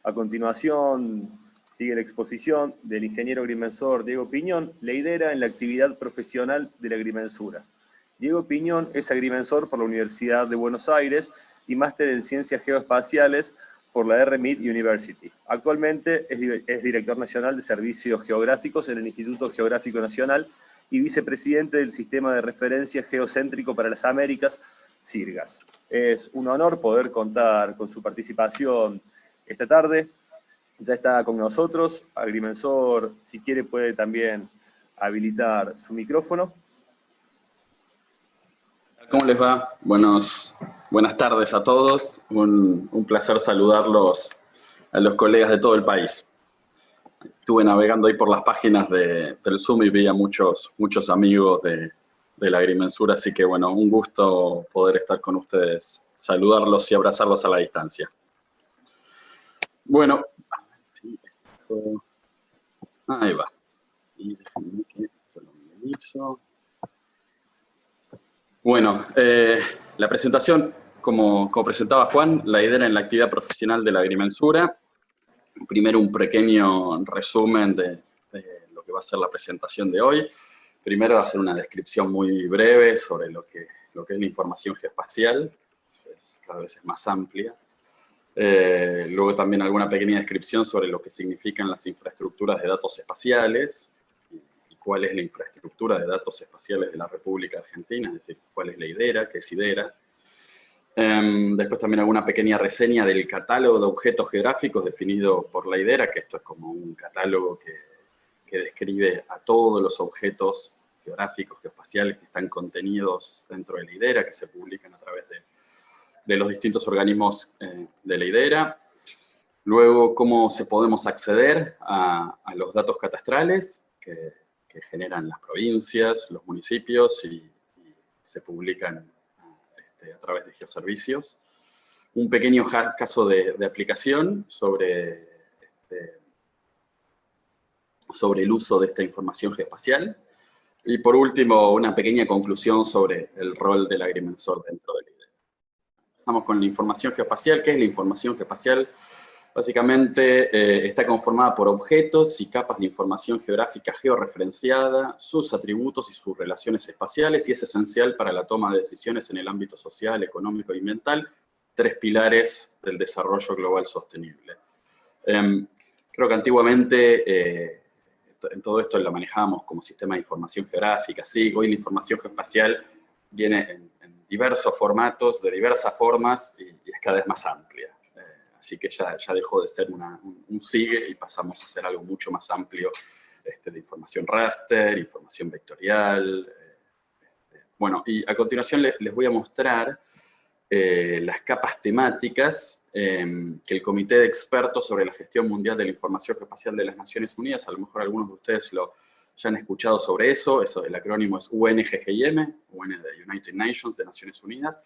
A continuación, sigue la exposición del ingeniero agrimensor Diego Piñón, lidera en la actividad profesional de la agrimensura. Diego Piñón es agrimensor por la Universidad de Buenos Aires y máster en Ciencias Geoespaciales por la RMIT University. Actualmente es director nacional de Servicios Geográficos en el Instituto Geográfico Nacional y vicepresidente del Sistema de Referencia Geocéntrico para las Américas, SIRGAS. Es un honor poder contar con su participación esta tarde. Ya está con nosotros. Agrimensor, si quiere, puede también habilitar su micrófono. ¿Cómo les va? Buenas tardes a todos. Un placer saludarlos a los colegas de todo el país. Estuve navegando ahí por las páginas del Zoom y vi a muchos amigos de la agrimensura, así que bueno, un gusto poder estar con ustedes, saludarlos y abrazarlos a la distancia. Bueno, a ver si esto... Ahí va. Y déjenme que esto lo minimizo. Bueno, la presentación, como presentaba Juan, la idea en la actividad profesional de la agrimensura. Primero un pequeño resumen de lo que va a ser la presentación de hoy. Primero hacer una descripción muy breve sobre lo que es la información geoespacial, que cada vez es más amplia. Luego también alguna pequeña descripción sobre lo que significan las infraestructuras de datos espaciales, y cuál es la infraestructura de datos espaciales de la República Argentina, es decir, cuál es la IDERA, qué es IDERA. Después también alguna pequeña reseña del catálogo de objetos geográficos definido por la IDERA, que esto es como un catálogo que describe a todos los objetos geográficos, geoespaciales que están contenidos dentro de la IDERA, que se publican a través de los distintos organismos de la IDERA. Luego, cómo podemos acceder a los datos catastrales que generan las provincias, los municipios y se publican a través de geoservicios. Un pequeño caso de aplicación sobre el uso de esta información geoespacial. Y por último, una pequeña conclusión sobre el rol del agrimensor dentro del IDERA. Empezamos con la información geoespacial. ¿Qué es la información geoespacial? Básicamente está conformada por objetos y capas de información geográfica georreferenciada, sus atributos y sus relaciones espaciales, y es esencial para la toma de decisiones en el ámbito social, económico y ambiental, tres pilares del desarrollo global sostenible. Creo que antiguamente en todo esto lo manejábamos como sistema de información geográfica. Sí, hoy la información geoespacial viene en diversos formatos, de diversas formas, y es cada vez más amplia. Así que ya dejó de ser un SIG y pasamos a ser algo mucho más amplio de información raster, información vectorial. Bueno, y a continuación les voy a mostrar las capas temáticas que el Comité de Expertos sobre la Gestión Mundial de la Información Geoespacial de las Naciones Unidas, a lo mejor algunos de ustedes ya han escuchado sobre eso, el acrónimo es UNGGIM, UN de United Nations, de Naciones Unidas,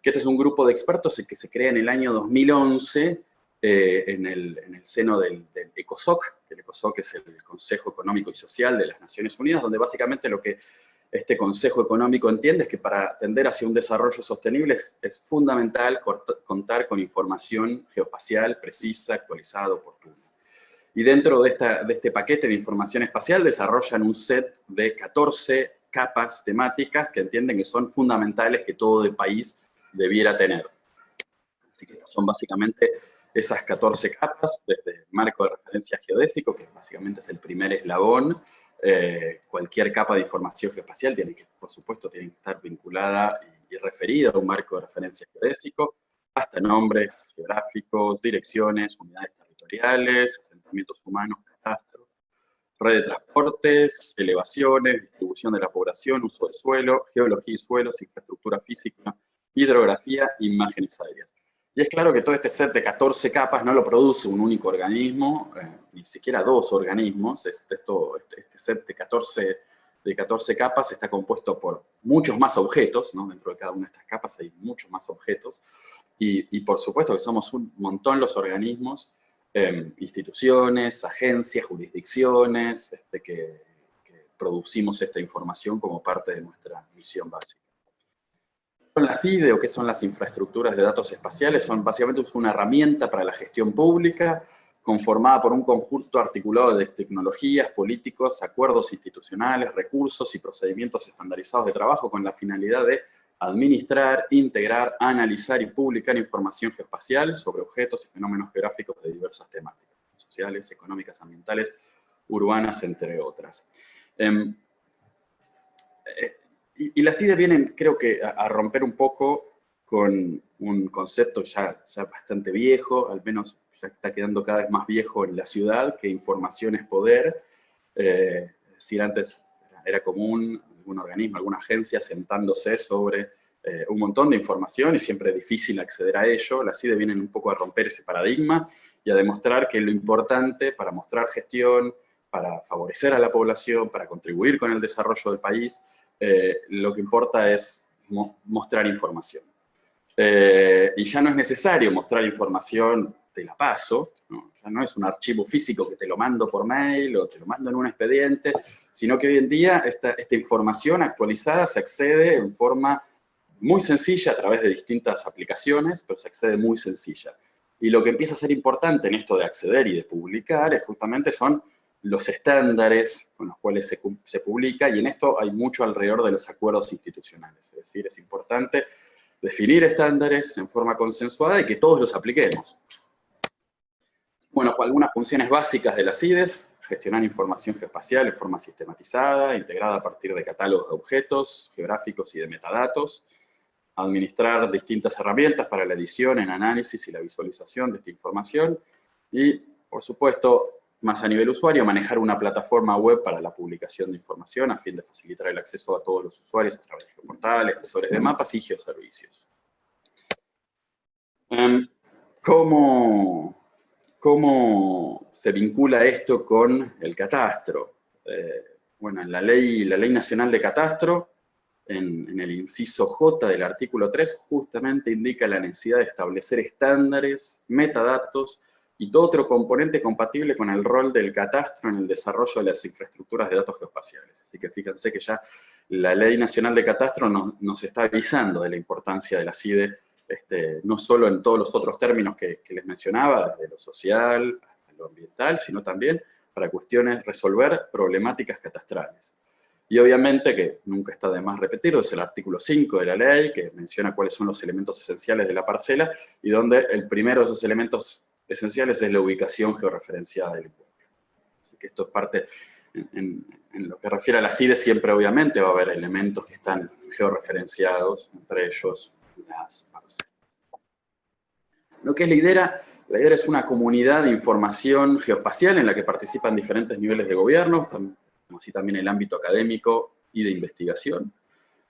que este es un grupo de expertos que se crea en el año 2011 en el seno del ECOSOC, que el ECOSOC es el Consejo Económico y Social de las Naciones Unidas, donde básicamente lo que este Consejo Económico entiende es que para tender hacia un desarrollo sostenible es fundamental contar con información geoespacial precisa, actualizada, oportuna. Y dentro de este paquete de información espacial desarrollan un set de 14 capas temáticas que entienden que son fundamentales que todo el país debiera tener. Así que son básicamente esas 14 capas, desde el marco de referencia geodésico, que básicamente es el primer eslabón. Cualquier capa de información geoespacial por supuesto, tiene que estar vinculada y referida a un marco de referencia geodésico, hasta nombres geográficos, direcciones, unidades territoriales, asentamientos humanos, catastros, red de transportes, elevaciones, distribución de la población, uso del suelo, geología y suelos, infraestructura física, hidrografía, imágenes aéreas. Y es claro que todo este set de 14 capas no lo produce un único organismo, ni siquiera dos organismos. Este set de 14 capas está compuesto por muchos más objetos, ¿no? Dentro de cada una de estas capas hay muchos más objetos. Y por supuesto que somos un montón los organismos, instituciones, agencias, jurisdicciones, que producimos esta información como parte de nuestra misión básica. Son las IDE, o qué son las infraestructuras de datos espaciales, básicamente una herramienta para la gestión pública, conformada por un conjunto articulado de tecnologías, políticos, acuerdos institucionales, recursos y procedimientos estandarizados de trabajo con la finalidad de administrar, integrar, analizar y publicar información geoespacial sobre objetos y fenómenos geográficos de diversas temáticas, sociales, económicas, ambientales, urbanas, entre otras. Y las CIDE vienen, creo que, a romper un poco con un concepto ya bastante viejo, al menos ya está quedando cada vez más viejo en la ciudad, que información es poder. Es decir, antes era común algún organismo, alguna agencia sentándose sobre un montón de información y siempre difícil acceder a ello. Las CIDE vienen un poco a romper ese paradigma y a demostrar que lo importante para mostrar gestión, para favorecer a la población, para contribuir con el desarrollo del país, lo que importa es mostrar información. Y ya no es necesario mostrar información, te la paso, ¿no? Ya no es un archivo físico que te lo mando por mail o te lo mando en un expediente, sino que hoy en día esta información actualizada se accede en forma muy sencilla a través de distintas aplicaciones, pero se accede muy sencilla. Y lo que empieza a ser importante en esto de acceder y de publicar es justamente son los estándares con los cuales se publica, y en esto hay mucho alrededor de los acuerdos institucionales. Es decir, es importante definir estándares en forma consensuada y que todos los apliquemos. Bueno, algunas funciones básicas de las CIDES: gestionar información geoespacial en forma sistematizada, integrada a partir de catálogos de objetos geográficos y de metadatos, administrar distintas herramientas para la edición, el análisis y la visualización de esta información, y, por supuesto, más a nivel usuario, manejar una plataforma web para la publicación de información a fin de facilitar el acceso a todos los usuarios a través de geoportales, visores de mapas y geoservicios. ¿Cómo se vincula esto con el catastro? Bueno, en la Ley Nacional de Catastro, en el inciso J del artículo 3, justamente indica la necesidad de establecer estándares, metadatos y todo otro componente compatible con el rol del catastro en el desarrollo de las infraestructuras de datos geoespaciales. Así que fíjense que ya la Ley Nacional de Catastro nos está avisando de la importancia de la CIDE, no solo en todos los otros términos que les mencionaba, desde lo social hasta lo ambiental, sino también para resolver problemáticas catastrales. Y obviamente, que nunca está de más repetirlo, es el artículo 5 de la ley, que menciona cuáles son los elementos esenciales de la parcela, y donde el primero de esos elementos esenciales es la ubicación georreferenciada del inmueble. Así que esto es parte, en lo que refiere a la CIDE, siempre obviamente va a haber elementos que están georreferenciados, entre ellos las parcelas. Lo que es la IDERA es una comunidad de información geoespacial en la que participan diferentes niveles de gobierno, como así también el ámbito académico y de investigación.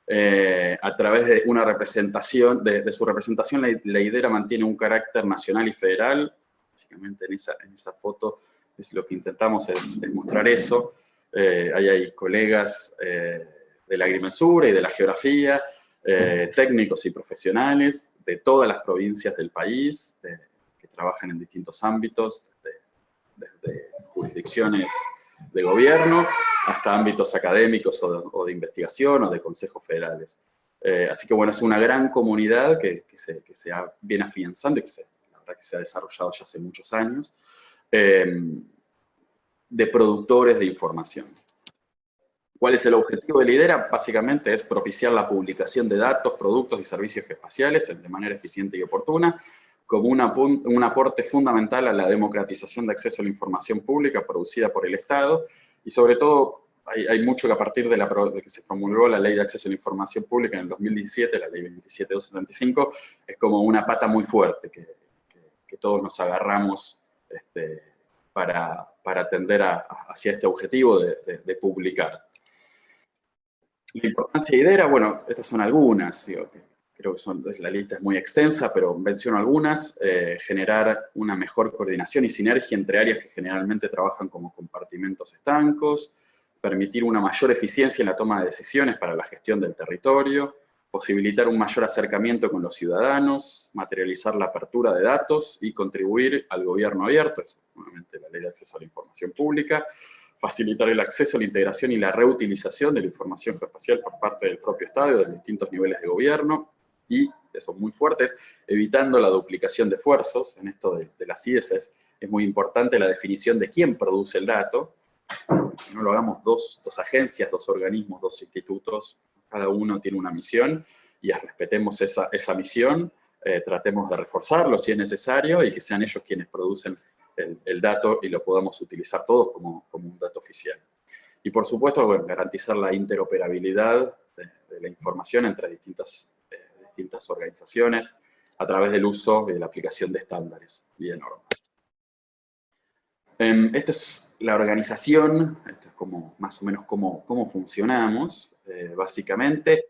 A través de una representación, de su representación, la IDERA mantiene un carácter nacional y federal. Básicamente en esa foto es lo que intentamos es mostrar eso. Ahí hay colegas de la agrimensura y de la geografía, técnicos y profesionales de todas las provincias del país, que trabajan en distintos ámbitos, desde jurisdicciones de gobierno hasta ámbitos académicos o de investigación o de consejos federales. Así que bueno, es una gran comunidad que se viene afianzando y la verdad que se ha desarrollado ya hace muchos años, de productores de información. ¿Cuál es el objetivo de la IDERA? Básicamente es propiciar la publicación de datos, productos y servicios geoespaciales de manera eficiente y oportuna, como un aporte fundamental a la democratización de acceso a la información pública producida por el Estado, y sobre todo hay mucho que a partir de que se promulgó la Ley de Acceso a la Información Pública en el 2017, la Ley 27275, es como una pata muy fuerte que todos nos agarramos para tender hacia este objetivo de publicar. La importancia de IDERA, bueno, estas son algunas, creo que la lista es muy extensa, pero menciono algunas: generar una mejor coordinación y sinergia entre áreas que generalmente trabajan como compartimentos estancos, permitir una mayor eficiencia en la toma de decisiones para la gestión del territorio, posibilitar un mayor acercamiento con los ciudadanos, materializar la apertura de datos y contribuir al gobierno abierto, es nuevamente la Ley de Acceso a la Información Pública, facilitar el acceso, la integración y la reutilización de la información geoespacial por parte del propio Estado y de los distintos niveles de gobierno, y, eso muy fuertes, evitando la duplicación de esfuerzos. En esto de las CIDES es es muy importante la definición de quién produce el dato, que no lo hagamos dos agencias, dos organismos, dos institutos, cada uno tiene una misión, y respetemos esa misión, tratemos de reforzarlo si es necesario, y que sean ellos quienes producen el dato y lo podamos utilizar todos como un dato oficial. Y por supuesto, bueno, garantizar la interoperabilidad de la información entre distintas organizaciones a través del uso y de la aplicación de estándares y de normas. Esta es la organización, esto es más o menos cómo funcionamos. Básicamente,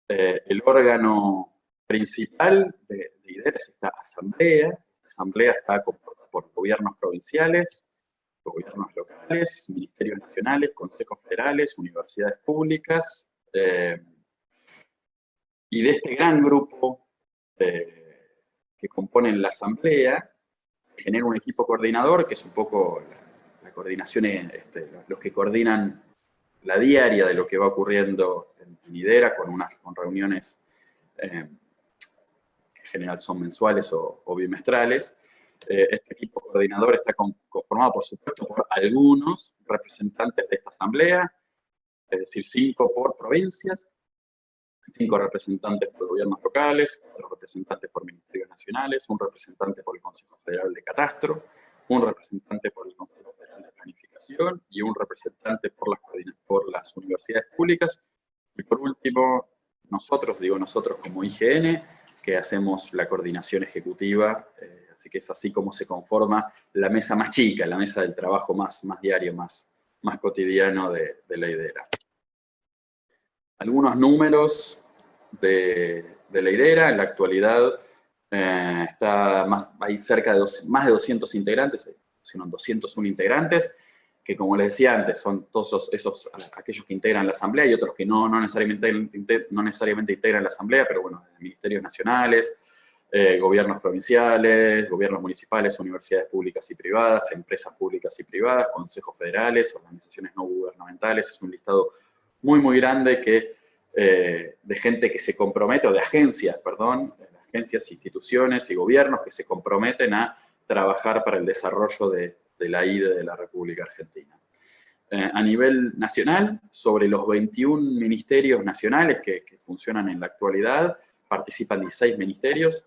el órgano principal de IDERA es esta asamblea. La asamblea está compuesta por gobiernos provinciales, gobiernos locales, ministerios nacionales, consejos federales, universidades públicas, y de este gran grupo que componen la asamblea, genera un equipo coordinador, que es un poco la coordinación, los que coordinan la diaria de lo que va ocurriendo en IDERA, con reuniones que en general son mensuales o bimestrales. Este equipo coordinador está conformado, por supuesto, por algunos representantes de esta asamblea, es decir, 5 por provincias, 5 representantes por gobiernos locales, 4 representantes por ministerios nacionales, 1 representante por el Consejo Federal de Catastro, 1 representante por el Consejo Federal de Planificación y 1 representante por las universidades públicas. Y por último, nosotros como IGN, que hacemos la coordinación ejecutiva, así que es así como se conforma la mesa más chica, la mesa del trabajo más diario, más cotidiano de la IDERA. Algunos números de la IDERA. En la actualidad hay cerca de más de 200 integrantes, sino 201 integrantes, que como les decía antes, son todos aquellos que integran la asamblea y otros que no necesariamente integran la asamblea, pero bueno, ministerios nacionales, gobiernos provinciales, gobiernos municipales, universidades públicas y privadas, empresas públicas y privadas, consejos federales, organizaciones no gubernamentales. Es un listado muy grande de gente que se compromete, o de agencias, agencias, instituciones y gobiernos que se comprometen a trabajar para el desarrollo de la IDE de la República Argentina. A nivel nacional, sobre los 21 ministerios nacionales que funcionan en la actualidad, participan 16 ministerios,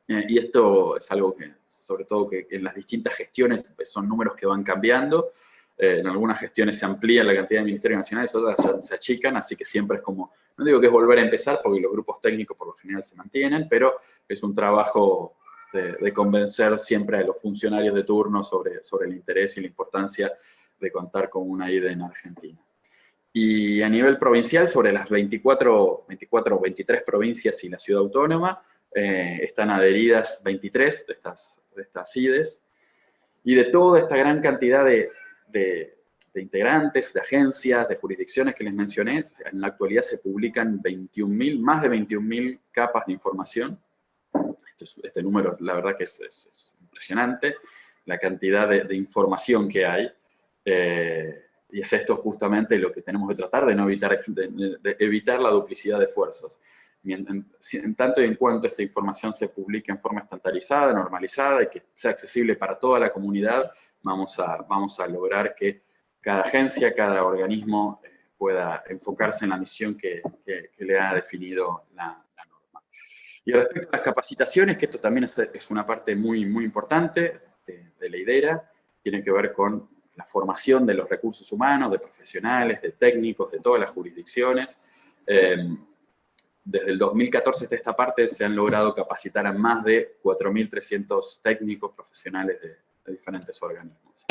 y esto es algo que, sobre todo, que en las distintas gestiones son números que van cambiando. En algunas gestiones se amplía la cantidad de ministerios nacionales, otras se achican, así que siempre es como, no digo que es volver a empezar, porque los grupos técnicos por lo general se mantienen, pero es un trabajo de convencer siempre a los funcionarios de turno sobre el interés y la importancia de contar con una IDE en Argentina. Y a nivel provincial, sobre las 24 o 23 provincias y la ciudad autónoma, están adheridas 23 de estas IDEs, y de toda esta gran cantidad de integrantes, de agencias, de jurisdicciones que les mencioné, en la actualidad se publican más de 21.000 capas de información. Este número, la verdad que es impresionante, la cantidad de información que hay, y es esto justamente lo que tenemos que tratar, de evitar la duplicidad de esfuerzos. En tanto y en cuanto esta información se publique en forma estandarizada, normalizada, y que sea accesible para toda la comunidad, vamos a lograr que cada agencia, cada organismo pueda enfocarse en la misión que le ha definido la norma. Y respecto a las capacitaciones, que esto también es una parte muy importante de la IDERA, tiene que ver con la formación de los recursos humanos, de profesionales, de técnicos, de todas las jurisdicciones. Desde el 2014 hasta esta parte se han logrado capacitar a más de 4.300 técnicos profesionales de diferentes organismos.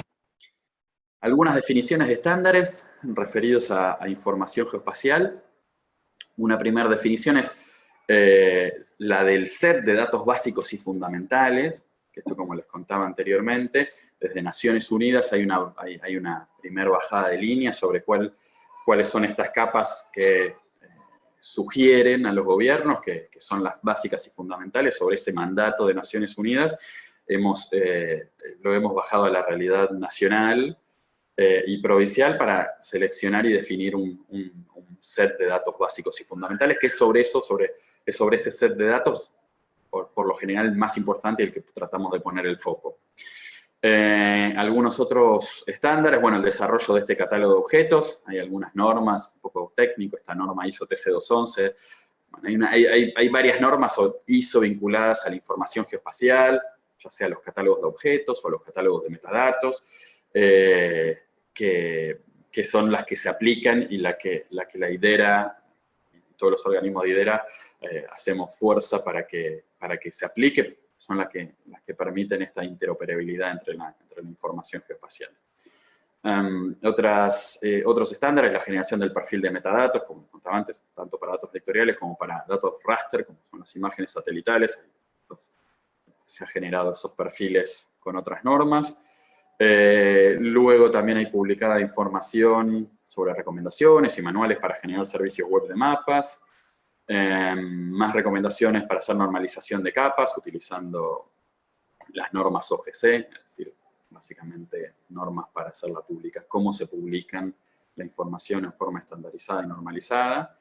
Algunas definiciones de estándares referidos a información geoespacial. Una primera definición es la del set de datos básicos y fundamentales, que esto, como les contaba anteriormente, desde Naciones Unidas hay una primera bajada de línea sobre cuáles son estas capas que sugieren a los gobiernos, que son las básicas y fundamentales, sobre ese mandato de Naciones Unidas. Lo hemos bajado a la realidad nacional y provincial para seleccionar y definir un set de datos básicos y fundamentales, que es sobre ese set de datos por lo general más importante y el que tratamos de poner el foco. Algunos otros estándares, bueno, el desarrollo de este catálogo de objetos, hay algunas normas, un poco técnico, esta norma ISO TC211, bueno, hay varias normas ISO vinculadas a la información geoespacial, ya sea los catálogos de objetos o los catálogos de metadatos, que son las que se aplican y la que la IDERA, todos los organismos de IDERA, hacemos fuerza para que se aplique, son las que permiten esta interoperabilidad entre la información geoespacial. Otros estándares, la generación del perfil de metadatos, como contaba antes, tanto para datos vectoriales como para datos raster, como son las imágenes satelitales. Se han generado esos perfiles con otras normas. Luego también hay publicada información sobre recomendaciones y manuales para generar servicios web de mapas. Más recomendaciones para hacer normalización de capas utilizando las normas OGC, es decir, básicamente normas para hacerla pública, cómo se publican la información en forma estandarizada y normalizada.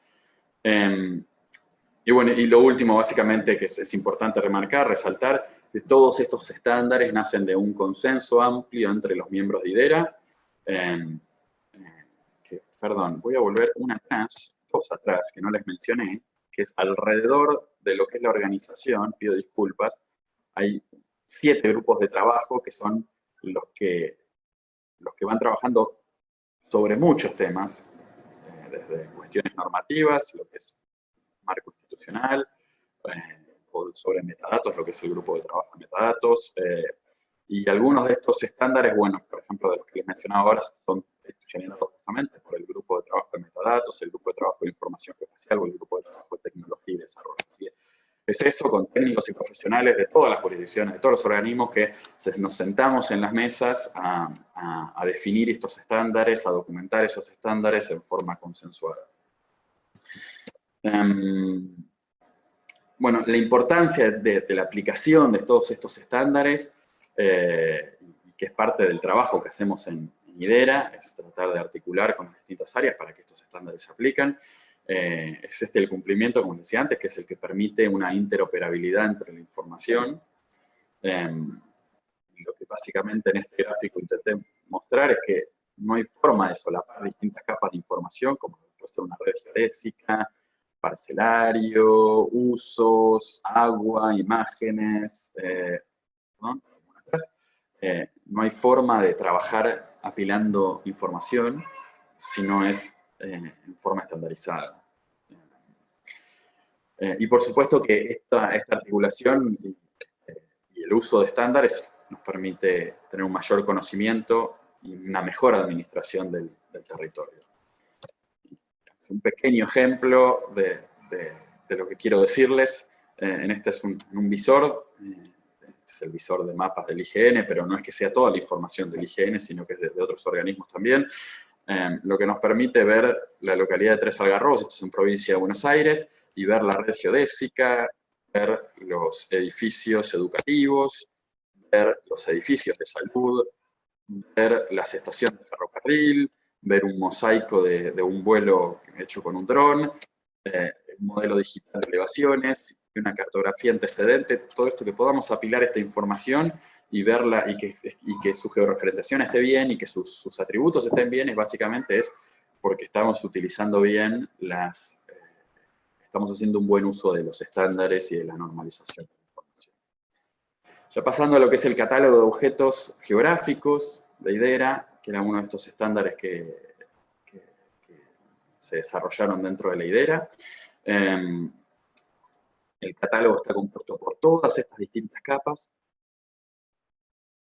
Y bueno, y lo último básicamente que es importante remarcar, resaltar, que todos estos estándares nacen de un consenso amplio entre los miembros de IDERA. Perdón, voy a volver dos atrás, que no les mencioné, que es alrededor de lo que es la organización, pido disculpas, hay 7 grupos de trabajo que son los que van trabajando sobre muchos temas, desde cuestiones normativas, lo que es marco institucional, o sobre metadatos, lo que es el grupo de trabajo de metadatos, y algunos de estos estándares, bueno, por ejemplo, de los que les mencionaba ahora, son generados justamente por el grupo de trabajo de metadatos, el grupo de trabajo de información geoespacial o el grupo de trabajo de tecnología y desarrollo. Así es eso, con técnicos y profesionales de todas las jurisdicciones, de todos los organismos, que nos sentamos en las mesas a definir estos estándares, a documentar esos estándares en forma consensuada. Bueno, la importancia de la aplicación de todos estos estándares, que es parte del trabajo que hacemos en IDERA, es tratar de articular con las distintas áreas para que estos estándares se apliquen. Es el cumplimiento, como decía antes, que es el que permite una interoperabilidad entre la información. Lo que básicamente en este gráfico intenté mostrar es que no hay forma de solapar distintas capas de información, como puede ser una red geodésica, parcelario, usos, agua, imágenes, ¿no? No hay forma de trabajar apilando información si no es en forma estandarizada. Y por supuesto que esta articulación y el uso de estándares nos permite tener un mayor conocimiento y una mejor administración del territorio. Un pequeño ejemplo de lo que quiero decirles. En este es un visor, este es el visor de mapas del IGN, pero no es que sea toda la información del IGN, sino que es de otros organismos también. Lo que nos permite ver la localidad de Tres Algarrobos, esto es en provincia de Buenos Aires, y ver la red geodésica, ver los edificios educativos, ver los edificios de salud, ver las estaciones de ferrocarril, ver un mosaico de un vuelo hecho con un dron, un modelo digital de elevaciones, una cartografía antecedente, todo esto que podamos apilar esta información y verla y que su georreferenciación esté bien y que sus atributos estén bien, básicamente es porque estamos utilizando bien estamos haciendo un buen uso de los estándares y de la normalización de la información. Ya pasando a lo que es el catálogo de objetos geográficos de IDERA, que era uno de estos estándares que se desarrollaron dentro de la IDERA. El catálogo está compuesto por todas estas distintas capas.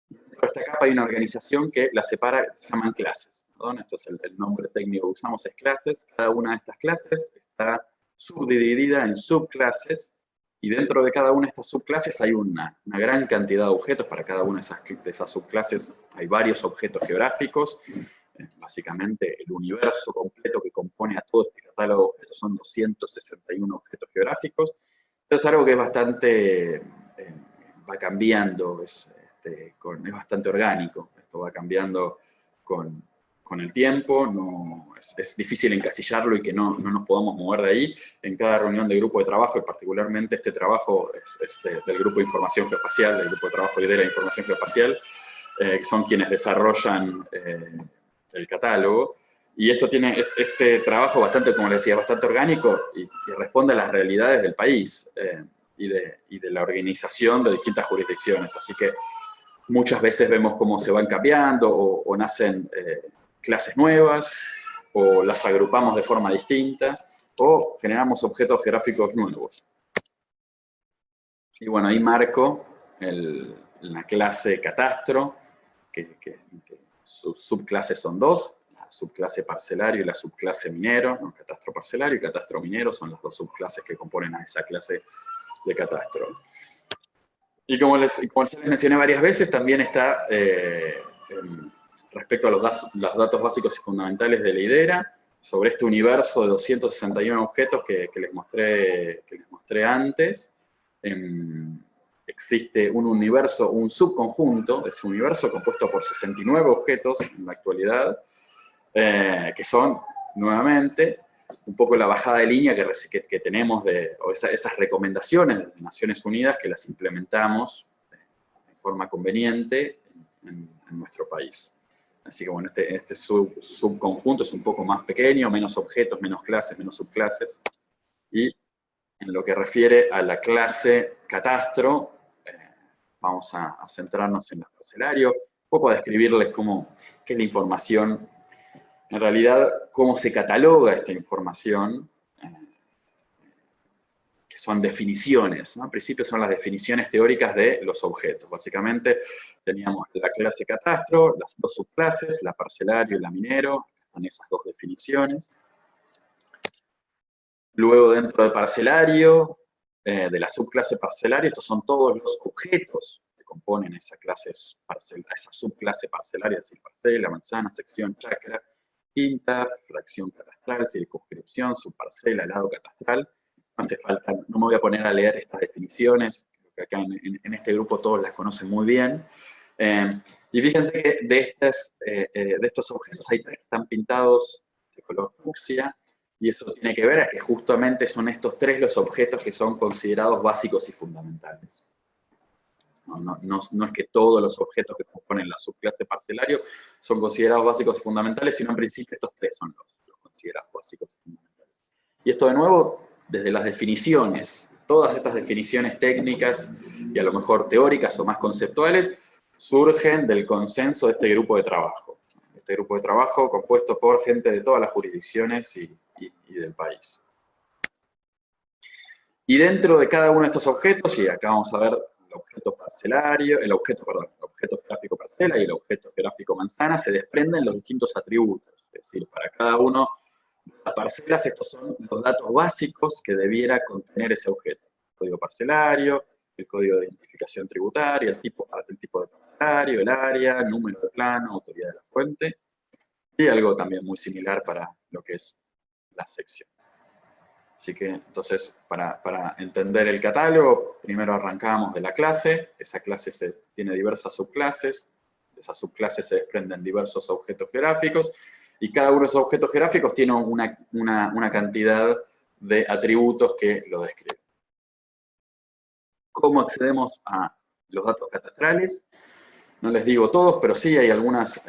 Dentro de esta capa hay una organización que la separa, se llaman clases. ¿Perdón? Esto es el nombre técnico que usamos, es clases. Cada una de estas clases está subdividida en subclases, y dentro de cada una de estas subclases hay una gran cantidad de objetos. Para cada una de esas subclases hay varios objetos geográficos. Básicamente el universo completo que compone a todo este catálogo de objetos son 261 objetos geográficos. Esto es algo que es bastante, va cambiando, es bastante orgánico. Esto va cambiando con con el tiempo, es difícil encasillarlo y que no nos podamos mover de ahí. En cada reunión de grupo de trabajo, y particularmente este trabajo es del Grupo de Información Geoespacial, del Grupo de Trabajo IDERA de Información Geoespacial, que son quienes desarrollan el catálogo. Y esto tiene este trabajo bastante, como les decía, bastante orgánico y responde a las realidades del país y de la organización de distintas jurisdicciones. Así que muchas veces vemos cómo se van cambiando o nacen clases nuevas, o las agrupamos de forma distinta, o generamos objetos geográficos nuevos. Y bueno, ahí marco la clase catastro, que sus subclases son dos, la subclase parcelario y la subclase minero. ¿No? Catastro parcelario y catastro minero son las dos subclases que componen a esa clase de catastro. Y como ya les mencioné varias veces, también está respecto a los datos básicos y fundamentales de la IDERA, sobre este universo de 261 objetos que les mostré antes. Existe un universo, un subconjunto de ese universo compuesto por 69 objetos en la actualidad, que son, nuevamente, un poco la bajada de línea que tenemos, o esas recomendaciones de Naciones Unidas que las implementamos de forma conveniente en nuestro país. Así que bueno, este subconjunto es un poco más pequeño, menos objetos, menos clases, menos subclases. Y en lo que refiere a la clase catastro, vamos a centrarnos en el parcelario, un poco a describirles qué es la información, en realidad cómo se cataloga esta información, que son definiciones, ¿no? Al principio son las definiciones teóricas de los objetos. Básicamente teníamos la clase catastro, las dos subclases, la parcelario y la minero, con esas dos definiciones. Luego dentro del parcelario, de la subclase parcelario, estos son todos los objetos que componen esa subclase parcelaria, es decir, parcela, manzana, sección, chacra, quinta, fracción catastral, circunscripción, subparcela, lado catastral. No hace falta, no me voy a poner a leer estas definiciones, creo que acá en este grupo todos las conocen muy bien. Y fíjense que de estos objetos hay tres que están pintados de color fucsia, y eso tiene que ver a que justamente son estos tres los objetos que son considerados básicos y fundamentales. No es que todos los objetos que componen la subclase parcelario son considerados básicos y fundamentales, sino en principio estos tres son los considerados básicos y fundamentales. Y esto de nuevo, desde las definiciones, todas estas definiciones técnicas y a lo mejor teóricas o más conceptuales, surgen del consenso de este grupo de trabajo. Este grupo de trabajo compuesto por gente de todas las jurisdicciones y del país. Y dentro de cada uno de estos objetos, y acá vamos a ver el objeto parcelario, el objeto geográfico parcela y el objeto geográfico manzana, se desprenden los distintos atributos. Es decir, para cada uno de las parcelas, estos son los datos básicos que debiera contener ese objeto. El código parcelario, el código de identificación tributaria, el tipo de parcelario, el área, el número de plano, autoridad de la fuente, y algo también muy similar para lo que es la sección. Así que, entonces, para entender el catálogo, primero arrancamos de la clase. Esa clase tiene diversas subclases. De esas subclases se desprenden diversos objetos geográficos. Y cada uno de esos objetos geográficos tiene una cantidad de atributos que lo describen. ¿Cómo accedemos a los datos catastrales? No les digo todos, pero sí hay algunas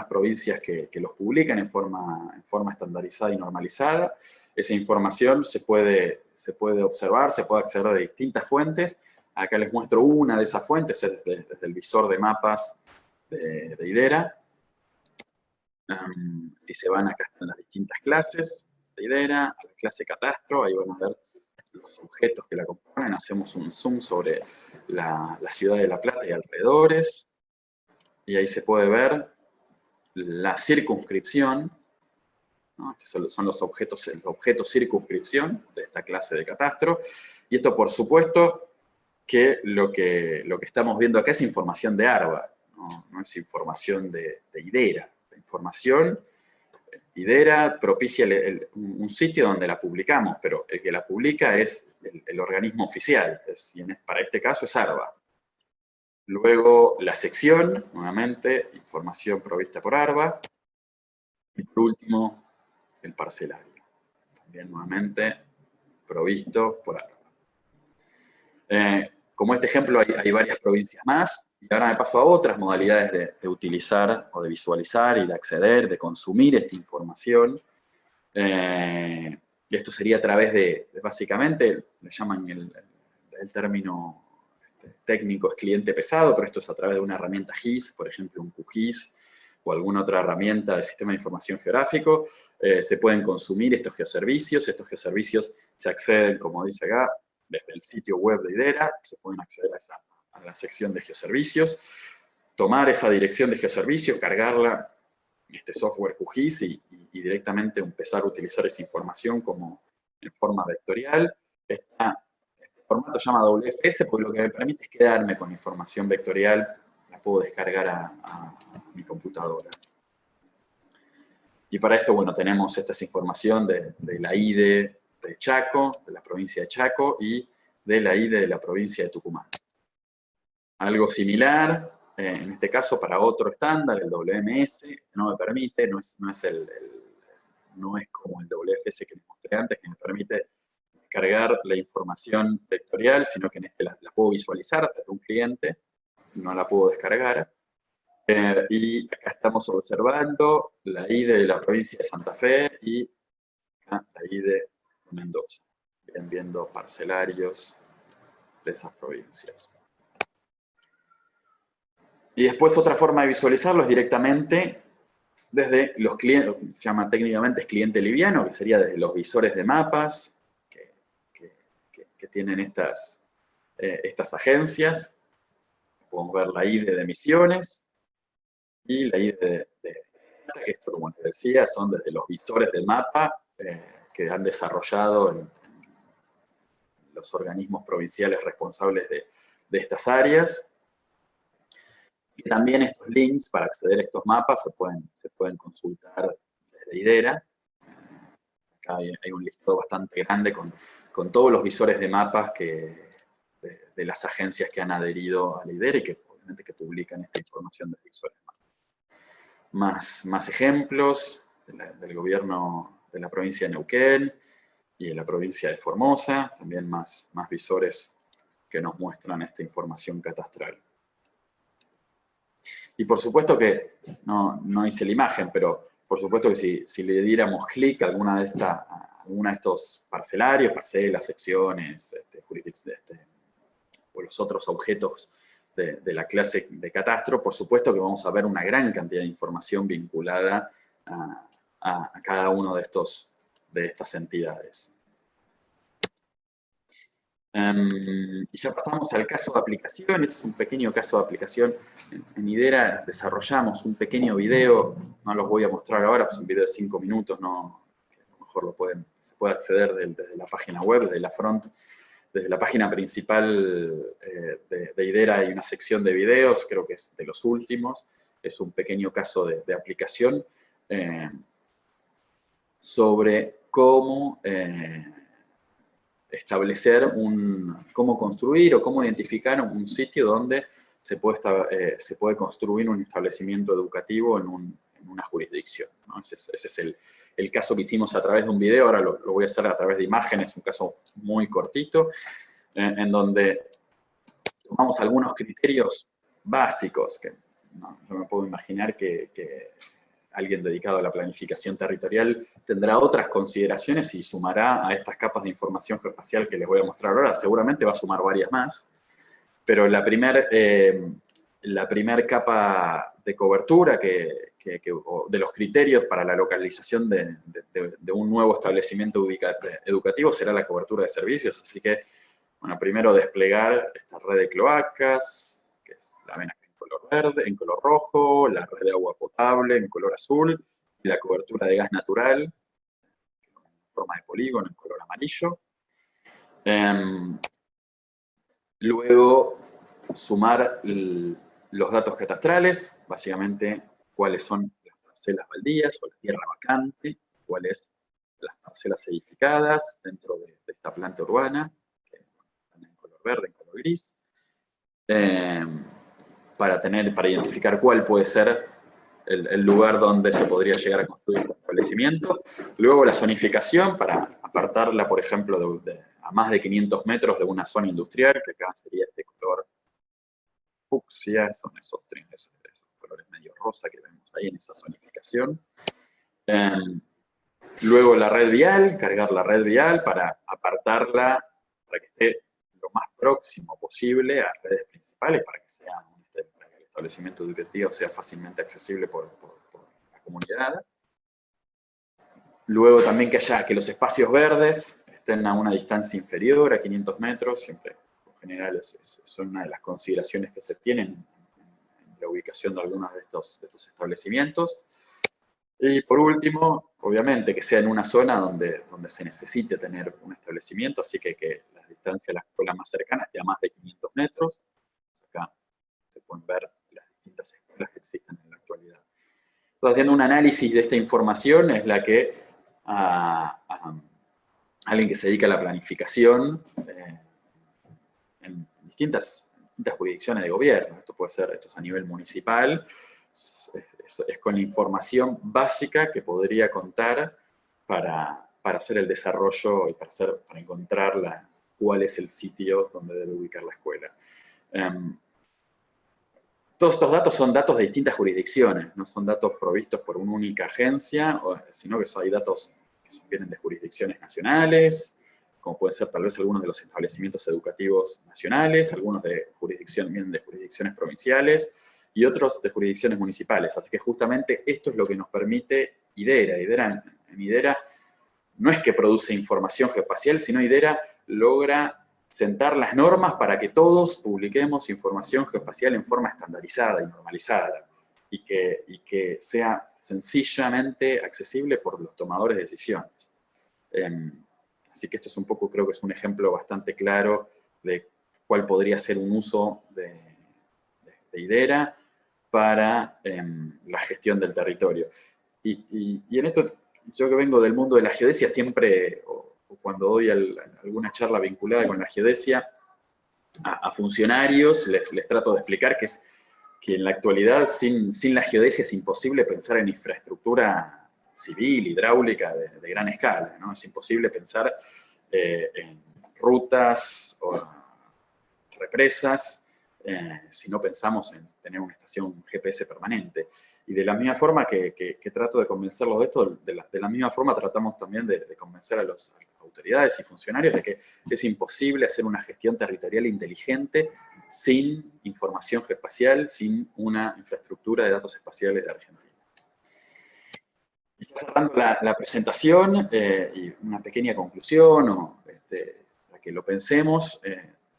provincias que los publican en forma estandarizada y normalizada. Esa información se puede observar, se puede acceder de distintas fuentes. Acá les muestro una de esas fuentes, es desde el visor de mapas de IDERA. Si se van, acá están las distintas clases de IDERA, a la clase catastro, ahí van a ver los objetos que la componen. Hacemos un zoom sobre la ciudad de La Plata y alrededores, y ahí se puede ver la circunscripción, ¿no? Estos son los objetos, el objeto circunscripción de esta clase de catastro, y esto por supuesto que lo que estamos viendo acá es información de ARBA, no es información de IDERA. La información, IDERA propicia un sitio donde la publicamos, pero el que la publica es el organismo oficial, y para este caso es ARBA. Luego la sección, nuevamente, información provista por ARBA. Y por último, el parcelario. También nuevamente provisto por ARBA. Como este ejemplo hay varias provincias más, y ahora me paso a otras modalidades de utilizar o de visualizar y de acceder, de consumir esta información. Y esto sería a través básicamente, le llaman el término técnico es cliente pesado, pero esto es a través de una herramienta GIS, por ejemplo un QGIS o alguna otra herramienta del sistema de información geográfico. Se pueden consumir estos geoservicios se acceden, como dice acá, desde el sitio web de IDERA, se pueden acceder a la sección de geoservicios, tomar esa dirección de geoservicio, cargarla en este software QGIS y directamente empezar a utilizar esa información como en forma vectorial. Este formato se llama WFS porque lo que me permite es quedarme con información vectorial, la puedo descargar a mi computadora. Y para esto, bueno, tenemos esta información de la IDE de Chaco, de la provincia de Chaco, y de la IDE de la provincia de Tucumán. Algo similar, en este caso para otro estándar, el WMS, no me permite, no es como el WFS que les mostré antes, que me permite cargar la información vectorial, sino que en este la puedo visualizar desde un cliente, no la puedo descargar. Y acá estamos observando la IDE de la provincia de Santa Fe y acá la IDE de Mendoza. Viendo parcelarios de esas provincias. Y después otra forma de visualizarlo es directamente desde los clientes, se llama técnicamente es cliente liviano, que sería desde los visores de mapas que tienen estas agencias. Podemos ver la IDE de Misiones y la IDE que esto, como les decía, son desde los visores del mapa que han desarrollado en los organismos provinciales responsables de estas áreas. Y también estos links para acceder a estos mapas se pueden consultar desde IDERA. Acá hay un listado bastante grande con todos los visores de mapas de las agencias que han adherido a IDERA y que obviamente que publican esta información de visores de mapas. Más ejemplos del gobierno de la provincia de Neuquén y de la provincia de Formosa, también más visores que nos muestran esta información catastral. Y por supuesto que, no hice la imagen, pero por supuesto que si le diéramos clic a alguna de estos parcelarios, parcelas, secciones, o los otros objetos de la clase de catastro, por supuesto que vamos a ver una gran cantidad de información vinculada a cada uno de estas entidades. Y ya pasamos al caso de aplicación. Este es un pequeño caso de aplicación. En IDERA desarrollamos un pequeño video, no los voy a mostrar ahora, es un video de 5 minutos, a lo mejor se puede acceder desde la página web, desde la front, desde la página principal de IDERA hay una sección de videos, creo que es de los últimos, es un pequeño caso de aplicación sobre cómo establecer cómo construir o cómo identificar un sitio donde se puede construir un establecimiento educativo en una jurisdicción, ¿no? Ese es el caso que hicimos a través de un video, ahora lo voy a hacer a través de imágenes, un caso muy cortito, en donde tomamos algunos criterios básicos, que yo me puedo imaginar que alguien dedicado a la planificación territorial tendrá otras consideraciones y sumará a estas capas de información geoespacial que les voy a mostrar ahora. Seguramente va a sumar varias más, pero la primer capa de cobertura o de los criterios para la localización de un nuevo establecimiento educativo será la cobertura de servicios. Así que, bueno, primero desplegar esta red de cloacas, que la ven acá en color verde, en color rojo, la red de agua potable en color azul, y la cobertura de gas natural, en forma de polígono, en color amarillo. Luego, sumar los datos catastrales, básicamente cuáles son las parcelas baldías o la tierra vacante, cuáles las parcelas edificadas dentro de esta planta urbana, que están en color verde, en color gris. para identificar cuál puede ser el lugar donde se podría llegar a construir el establecimiento. Luego la zonificación para apartarla, por ejemplo, a más de 500 metros de una zona industrial, que acá sería este color fucsia, son esos colores medio rosa que vemos ahí en esa zonificación. Luego la red vial, cargar la red vial para apartarla, para que esté lo más próximo posible a redes principales, para que el establecimiento educativo sea fácilmente accesible por la comunidad. Luego también que los espacios verdes estén a una distancia inferior a 500 metros, siempre en general son una de las consideraciones que se tienen en la ubicación de algunos de estos establecimientos. Y por último, obviamente que sea en una zona donde se necesite tener un establecimiento, así que la distancia a la escuela más cercana esté a más de 500 metros. Acá se pueden ver las distintas escuelas que existen en la actualidad. Entonces, haciendo un análisis de esta información es la que alguien que se dedica a la planificación en distintas jurisdicciones de gobierno, esto es a nivel municipal, es con la información básica que podría contar para hacer el desarrollo y para encontrar cuál es el sitio donde debe ubicar la escuela. Todos estos datos son datos de distintas jurisdicciones, no son datos provistos por una única agencia, sino que hay datos que vienen de jurisdicciones nacionales, como pueden ser tal vez algunos de los establecimientos educativos nacionales, algunos vienen de jurisdicciones provinciales, y otros de jurisdicciones municipales. Así que justamente esto es lo que nos permite IDERA. En IDERA no es que produce información geoespacial, sino IDERA logra sentar las normas para que todos publiquemos información geoespacial en forma estandarizada y normalizada, y que sea sencillamente accesible por los tomadores de decisiones. Así que esto es creo que es un ejemplo bastante claro de cuál podría ser un uso de IDERA para la gestión del territorio. Y en esto, yo que vengo del mundo de la geodesia, siempre, o cuando doy alguna charla vinculada con la geodesia, a funcionarios les trato de explicar que en la actualidad sin la geodesia es imposible pensar en infraestructura civil, hidráulica de gran escala, ¿no? Es imposible pensar en rutas o represas, si no pensamos en tener una estación GPS permanente. Y de la misma forma que trato de convencerlos de esto, de la misma forma tratamos también de convencer a las autoridades y funcionarios de que es imposible hacer una gestión territorial inteligente sin información geoespacial, sin una infraestructura de datos espaciales de Argentina. Y ya cerrando la presentación y una pequeña conclusión, para que lo pensemos,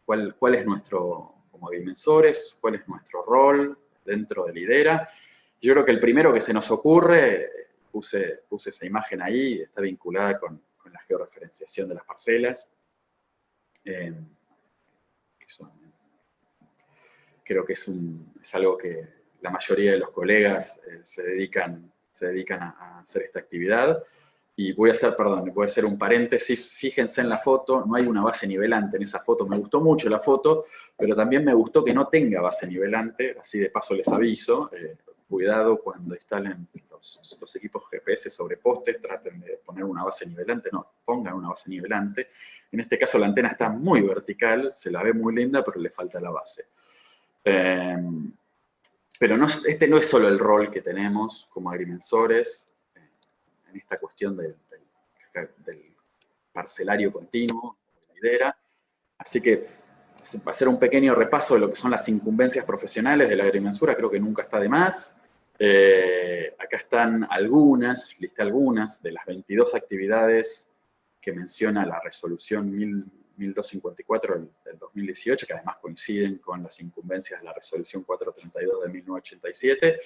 cuál es nuestro, como agrimensores, cuál es nuestro rol dentro de IDERA. Yo creo que el primero que se nos ocurre, puse esa imagen ahí, está vinculada con la georreferenciación de las parcelas. Creo que es algo que la mayoría de los colegas se dedican a hacer esta actividad. Y voy a hacer un paréntesis. Fíjense en la foto, no hay una base nivelante en esa foto. Me gustó mucho la foto, pero también me gustó que no tenga base nivelante. Así de paso les aviso, cuidado cuando instalen los equipos GPS sobre postes, traten de poner una base nivelante. No, pongan una base nivelante. En este caso la antena está muy vertical, se la ve muy linda, pero le falta la base. Pero este no es solo el rol que tenemos como agrimensores en esta cuestión del parcelario continuo, de la IDERA. Así que hacer un pequeño repaso de lo que son las incumbencias profesionales de la agrimensura, creo que nunca está de más. Acá están listé algunas de las 22 actividades que menciona la resolución 1254 del 2018, que además coinciden con las incumbencias de la resolución 432 de 1987.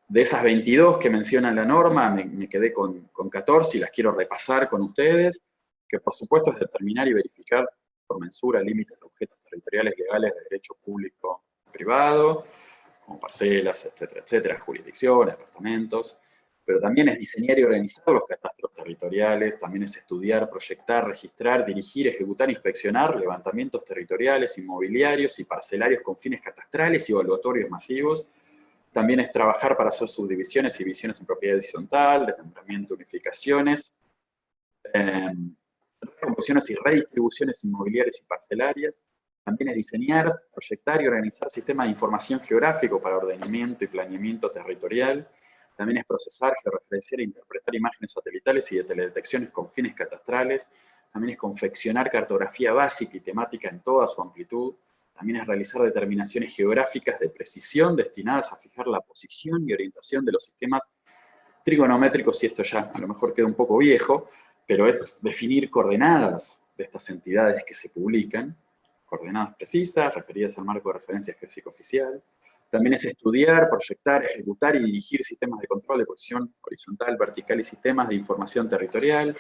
De esas 22 que menciona la norma, me quedé con 14 y las quiero repasar con ustedes, que por supuesto es determinar y verificar por mensura límites de objetos territoriales legales de derecho público privado, como parcelas, etcétera, etcétera, jurisdicciones, departamentos. pero también es diseñar y organizar los catastros territoriales, también es estudiar, proyectar, registrar, dirigir, ejecutar, inspeccionar levantamientos territoriales, inmobiliarios y parcelarios con fines catastrales y evaluatorios masivos. También es trabajar para hacer subdivisiones y divisiones en propiedad horizontal, desmembramiento, unificaciones, recomposiciones y redistribuciones inmobiliarias y parcelarias. También es diseñar, proyectar y organizar sistemas de información geográfico para ordenamiento y planeamiento territorial. También es procesar, georreferenciar e interpretar imágenes satelitales y de teledetecciones con fines catastrales. También es confeccionar cartografía básica y temática en toda su amplitud. También es realizar determinaciones geográficas de precisión destinadas a fijar la posición y orientación de los sistemas trigonométricos, y esto ya a lo mejor queda un poco viejo, pero es definir coordenadas de estas entidades que se publican, coordenadas precisas, referidas al marco de referencia geofísico oficial. También es estudiar, proyectar, ejecutar y dirigir sistemas de control de posición horizontal, vertical y sistemas de información territorial.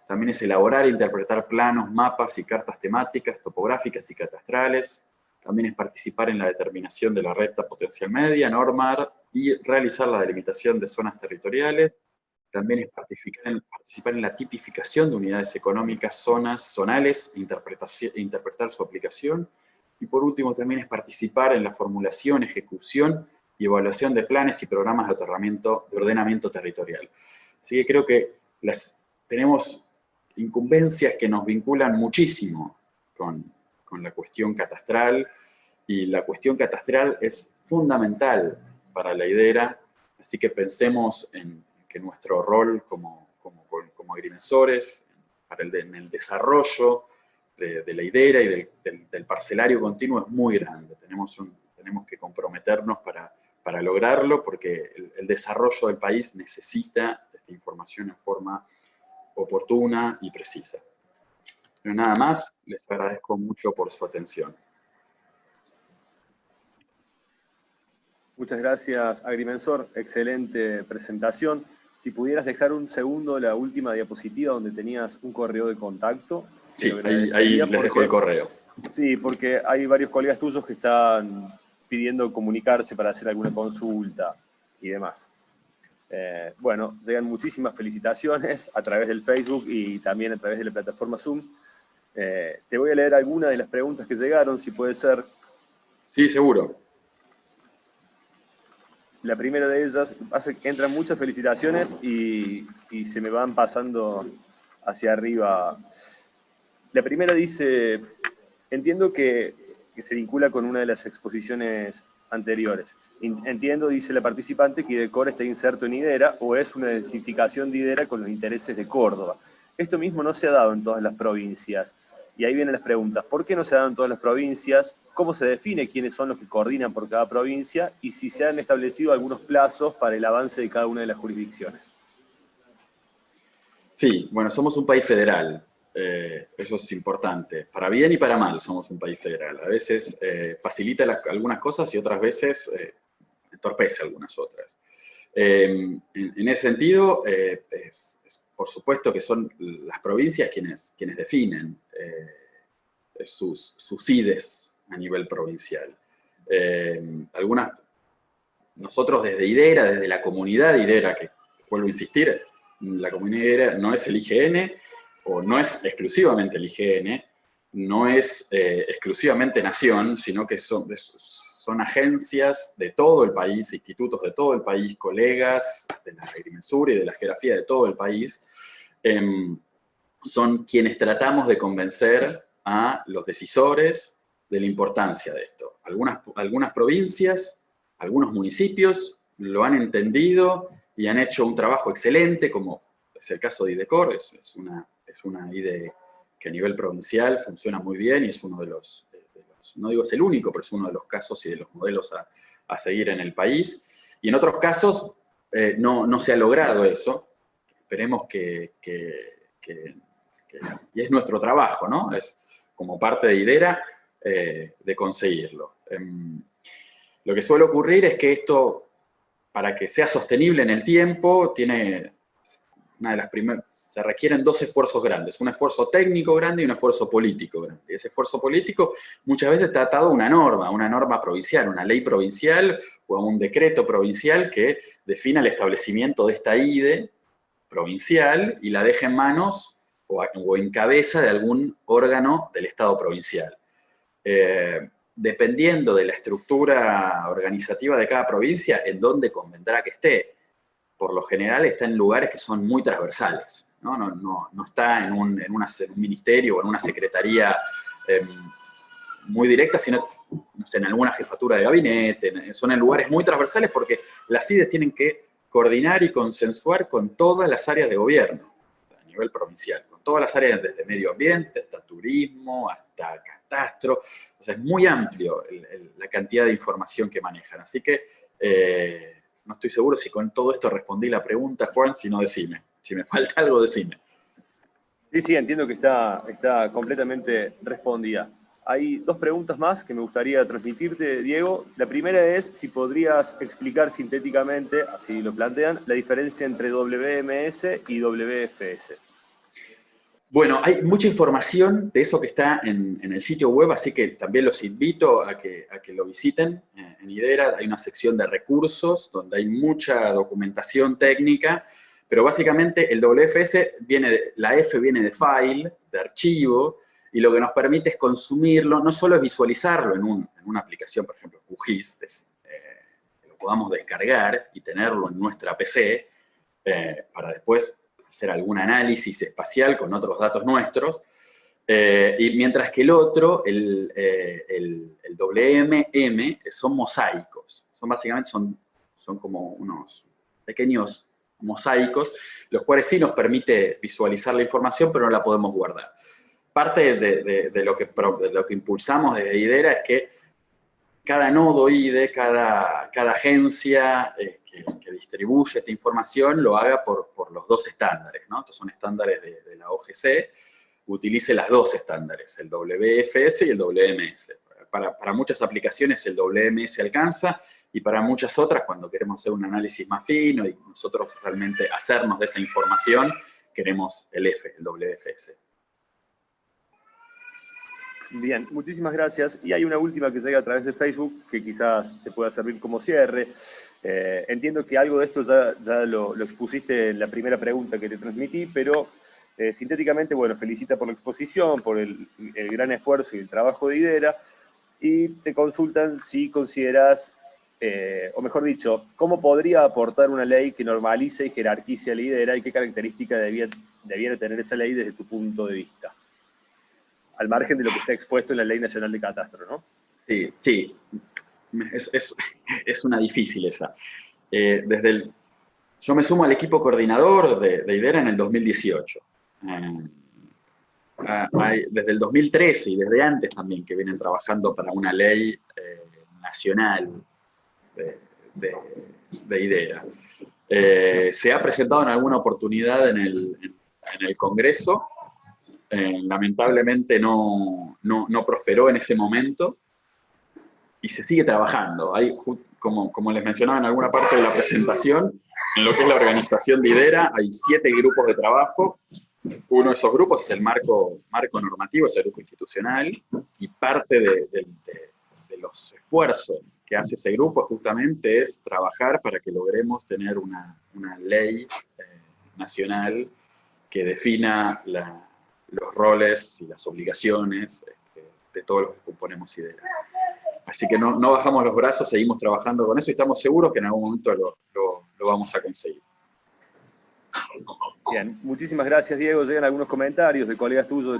También es elaborar e interpretar planos, mapas y cartas temáticas, topográficas y catastrales. También es participar en la determinación de la recta potencial media, normar y realizar la delimitación de zonas territoriales. También es participar en la tipificación de unidades económicas, zonas, zonales, interpretar su aplicación. Y por último, también es participar en la formulación, ejecución y evaluación de planes y programas de ordenamiento territorial. Así que creo que tenemos incumbencias que nos vinculan muchísimo con la cuestión catastral, y la cuestión catastral es fundamental para la IDERA, así que pensemos en que nuestro rol como agrimensores en el desarrollo de la IDERA y del parcelario continuo es muy grande. Tenemos que comprometernos para lograrlo, porque el desarrollo del país necesita esta información en forma oportuna y precisa. Pero nada más, les agradezco mucho por su atención. Muchas gracias, Agrimensor. Excelente presentación. Si pudieras dejar un segundo la última diapositiva donde tenías un correo de contacto. Sí, ahí les dejo el correo. Sí, porque hay varios colegas tuyos que están pidiendo comunicarse para hacer alguna consulta y demás. Bueno, llegan muchísimas felicitaciones a través del Facebook y también a través de la plataforma Zoom. Te voy a leer algunas de las preguntas que llegaron, si puede ser. Sí, seguro. La primera de ellas, entran muchas felicitaciones y se me van pasando hacia arriba. La primera dice, entiendo que se vincula con una de las exposiciones anteriores. Entiendo, dice la participante, que IDECOR está inserto en IDERA o es una densificación de IDERA con los intereses de Córdoba. Esto mismo no se ha dado en todas las provincias. Y ahí vienen las preguntas. ¿Por qué no se ha dado en todas las provincias? ¿Cómo se define quiénes son los que coordinan por cada provincia? Y si se han establecido algunos plazos para el avance de cada una de las jurisdicciones. Sí, bueno, somos un país federal. Eso es importante. Para bien y para mal somos un país federal. A veces facilita algunas cosas y otras veces entorpece algunas otras. En ese sentido, por supuesto que son las provincias quienes definen sus IDES a nivel provincial. Nosotros desde IDERA, desde la comunidad IDERA, que vuelvo a insistir, la comunidad IDERA no es el IGN, o no es exclusivamente el IGN, no es exclusivamente Nación, sino que son agencias de todo el país, institutos de todo el país, colegas de la agrimensura y de la geografía de todo el país, son quienes tratamos de convencer a los decisores de la importancia de esto. Algunas provincias, algunos municipios lo han entendido y han hecho un trabajo excelente, como es el caso de IDECOR, es una IDE que a nivel provincial funciona muy bien y es uno de los, no digo es el único, pero es uno de los casos y de los modelos a seguir en el país. Y en otros casos no se ha logrado eso. Esperemos y es nuestro trabajo, ¿no? Es como parte de IDERA de conseguirlo. Lo que suele ocurrir es que esto, para que sea sostenible en el tiempo, se requieren dos esfuerzos grandes, un esfuerzo técnico grande y un esfuerzo político grande. Y ese esfuerzo político muchas veces está atado a una norma provincial, una ley provincial o a un decreto provincial que defina el establecimiento de esta IDE provincial y la deja en manos o en cabeza de algún órgano del Estado provincial. Dependiendo de la estructura organizativa de cada provincia, en dónde convendrá que esté. Por lo general está en lugares que son muy transversales, ¿no? No está en un ministerio o en una secretaría muy directa, sino no sé, en alguna jefatura de gabinete, son en lugares muy transversales porque las IDES tienen que coordinar y consensuar con todas las áreas de gobierno, a nivel provincial, con todas las áreas desde medio ambiente, hasta turismo, hasta catastro, o sea, es muy amplio la cantidad de información que manejan, así que no estoy seguro si con todo esto respondí la pregunta, Juan, si no, decime. Si me falta algo, decime. Sí, entiendo que está completamente respondida. Hay dos preguntas más que me gustaría transmitirte, Diego. La primera es si podrías explicar sintéticamente, así lo plantean, la diferencia entre WMS y WFS. Bueno, hay mucha información de eso que está en el sitio web, así que también los invito a que lo visiten. En IDERA hay una sección de recursos donde hay mucha documentación técnica, pero básicamente el WFS la F viene de file, de archivo, y lo que nos permite es consumirlo, no solo es visualizarlo en una aplicación, por ejemplo, QGIS, que lo podamos descargar y tenerlo en nuestra PC, para después hacer algún análisis espacial con otros datos nuestros, y mientras que el otro, el WMM, son mosaicos. Básicamente son como unos pequeños mosaicos, los cuales sí nos permite visualizar la información, pero no la podemos guardar. Parte de lo que impulsamos desde IDERA es que cada nodo IDE, cada agencia que distribuye esta información lo haga por los dos estándares, ¿no? Estos son estándares de la OGC, utilice los dos estándares, el WFS y el WMS. Para muchas aplicaciones el WMS alcanza, y para muchas otras, cuando queremos hacer un análisis más fino y nosotros realmente hacernos de esa información, queremos el WFS. Bien, muchísimas gracias. Y hay una última que llega a través de Facebook que quizás te pueda servir como cierre. Entiendo que algo de esto ya lo expusiste en la primera pregunta que te transmití, pero sintéticamente, bueno, felicita por la exposición, por el gran esfuerzo y el trabajo de IDERA, y te consultan si consideras, o mejor dicho, cómo podría aportar una ley que normalice y jerarquice a la IDERA y qué características debiera tener esa ley desde tu punto de vista, al margen de lo que está expuesto en la Ley Nacional de Catastro, ¿no? Sí. Es una difícil esa. Yo me sumo al equipo coordinador de IDERA en el 2018. Desde el 2013 y desde antes también que vienen trabajando para una ley nacional de IDERA. Se ha presentado en alguna oportunidad en el Congreso. Lamentablemente no prosperó en ese momento y se sigue trabajando. Hay, como les mencionaba en alguna parte de la presentación, en lo que es la organización de IDERA hay 7 grupos de trabajo. Uno de esos grupos es el marco normativo, es el grupo institucional, y parte de los esfuerzos que hace ese grupo justamente es trabajar para que logremos tener una ley nacional que defina los roles y las obligaciones de todos los que componemos IDERA. Así que no bajamos los brazos, seguimos trabajando con eso y estamos seguros que en algún momento lo vamos a conseguir. Bien, muchísimas gracias, Diego. Llegan algunos comentarios de colegas tuyos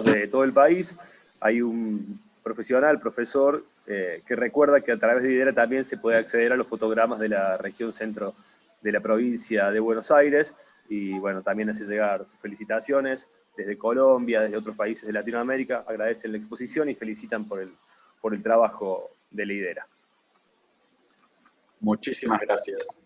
de todo el país. Hay un profesor, que recuerda que a través de IDERA también se puede acceder a los fotogramas de la región centro de la provincia de Buenos Aires, y bueno, también hace llegar sus felicitaciones desde Colombia, desde otros países de Latinoamérica. Agradecen la exposición y felicitan por el trabajo de la IDERA. Muchísimas gracias.